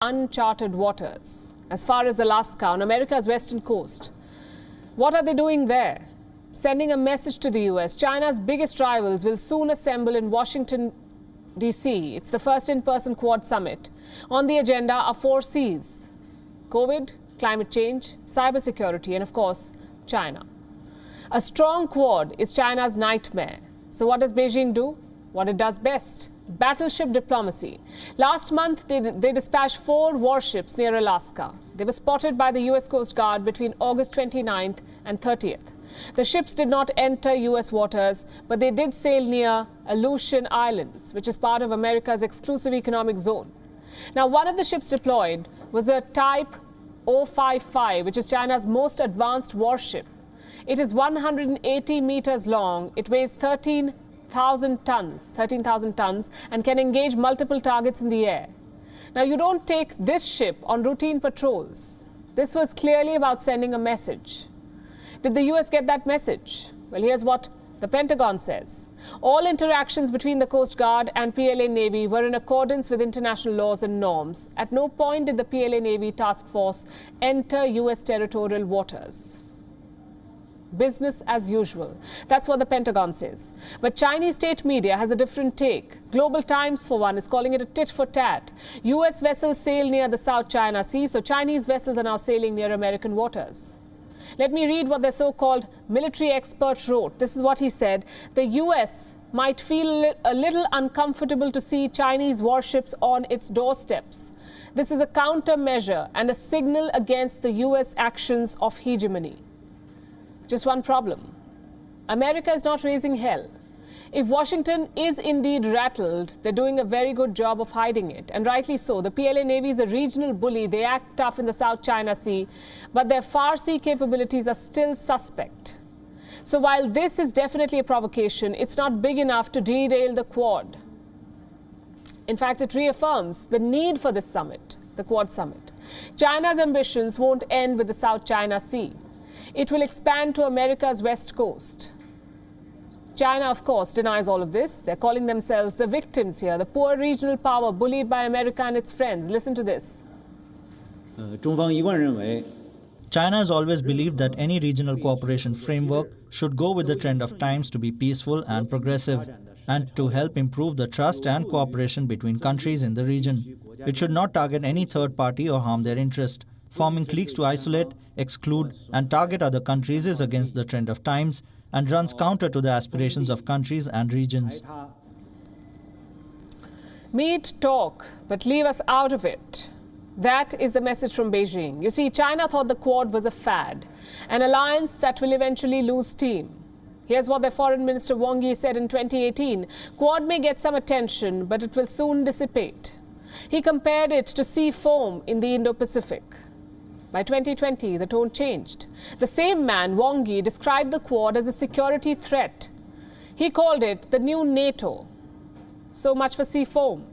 uncharted waters, as far as Alaska, on America's western coast. What are they doing there? Sending a message to the US. China's biggest rivals will soon assemble in Washington, D.C. It's the first in-person Quad summit. On the agenda are 4 C's: COVID, climate change, cybersecurity, and of course, China. A strong Quad is China's nightmare. So what does Beijing do? What it does best: battleship diplomacy. Last month, they dispatched 4 warships near Alaska. They were spotted by the US Coast Guard between August 29th and 30th. The ships did not enter US waters, but they did sail near Aleutian Islands, which is part of America's exclusive economic zone. Now, one of the ships deployed was a Type 055, which is China's most advanced warship. It is 180 meters long. It weighs 13,000 tons, and can engage multiple targets in the air. Now, you don't take this ship on routine patrols. This was clearly about sending a message. Did the US get that message? Well, here's what the Pentagon says. All interactions between the Coast Guard and PLA Navy were in accordance with international laws and norms. At no point did the PLA Navy task force enter US territorial waters. Business as usual. That's what the Pentagon says. But Chinese state media has a different take. Global Times, for one, is calling it a tit for tat. US vessels sail near the South China Sea, so Chinese vessels are now sailing near American waters. Let me read what their so-called military expert wrote. This is what he said. The US might feel a little uncomfortable to see Chinese warships on its doorsteps. This is a countermeasure and a signal against the US actions of hegemony. Just one problem. America is not raising hell. If Washington is indeed rattled, they're doing a very good job of hiding it, and rightly so. The PLA Navy is a regional bully. They act tough in the South China Sea, but their far sea capabilities are still suspect. So while this is definitely a provocation, it's not big enough to derail the Quad. In fact, it reaffirms the need for this summit, the Quad summit. China's ambitions won't end with the South China Sea. It will expand to America's west coast. China, of course, denies all of this. They're calling themselves the victims here, the poor regional power bullied by America and its friends. Listen to this. China has always believed that any regional cooperation framework should go with the trend of times to be peaceful and progressive, and to help improve the trust and cooperation between countries in the region. It should not target any third party or harm their interest. Forming cliques to isolate, exclude, and target other countries is against the trend of times and runs counter to the aspirations of countries and regions. Meet, talk, but leave us out of it. That is the message from Beijing. You see, China thought the Quad was a fad, an alliance that will eventually lose steam. Here's what their Foreign Minister Wang Yi said in 2018. Quad may get some attention, but it will soon dissipate. He compared it to sea foam in the Indo-Pacific. By 2020, the tone changed. The same man, Wang Yi, described the Quad as a security threat. He called it the new NATO. So much for sea foam.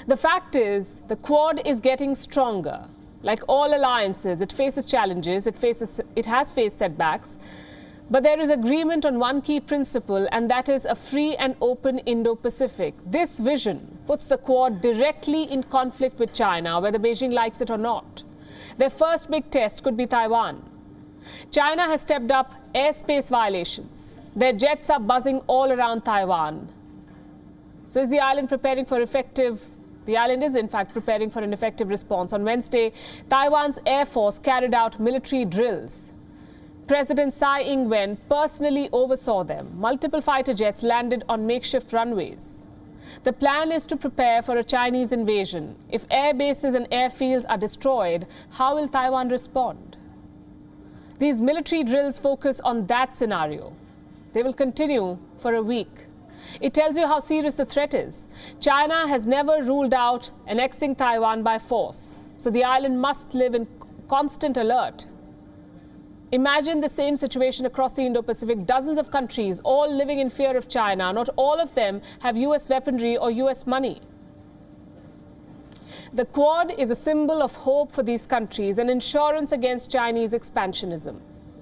The fact is, the Quad is getting stronger. Like all alliances, it faces challenges, it has faced setbacks. But there is agreement on one key principle, and that is a free and open Indo-Pacific. This vision puts the Quad directly in conflict with China, whether Beijing likes it or not. Their first big test could be Taiwan. China has stepped up airspace violations. Their jets are buzzing all around Taiwan. So is the island preparing for effective? The island is in fact preparing for an effective response. On Wednesday, Taiwan's Air Force carried out military drills. President Tsai Ing-wen personally oversaw them. Multiple fighter jets landed on makeshift runways. The plan is to prepare for a Chinese invasion. If air bases and airfields are destroyed, how will Taiwan respond? These military drills focus on that scenario. They will continue for a week. It tells you how serious the threat is. China has never ruled out annexing Taiwan by force, so the island must live in constant alert. Imagine the same situation across the Indo-Pacific. Dozens of countries, all living in fear of China. Not all of them have US weaponry or US money. The Quad is a symbol of hope for these countries, an insurance against Chinese expansionism.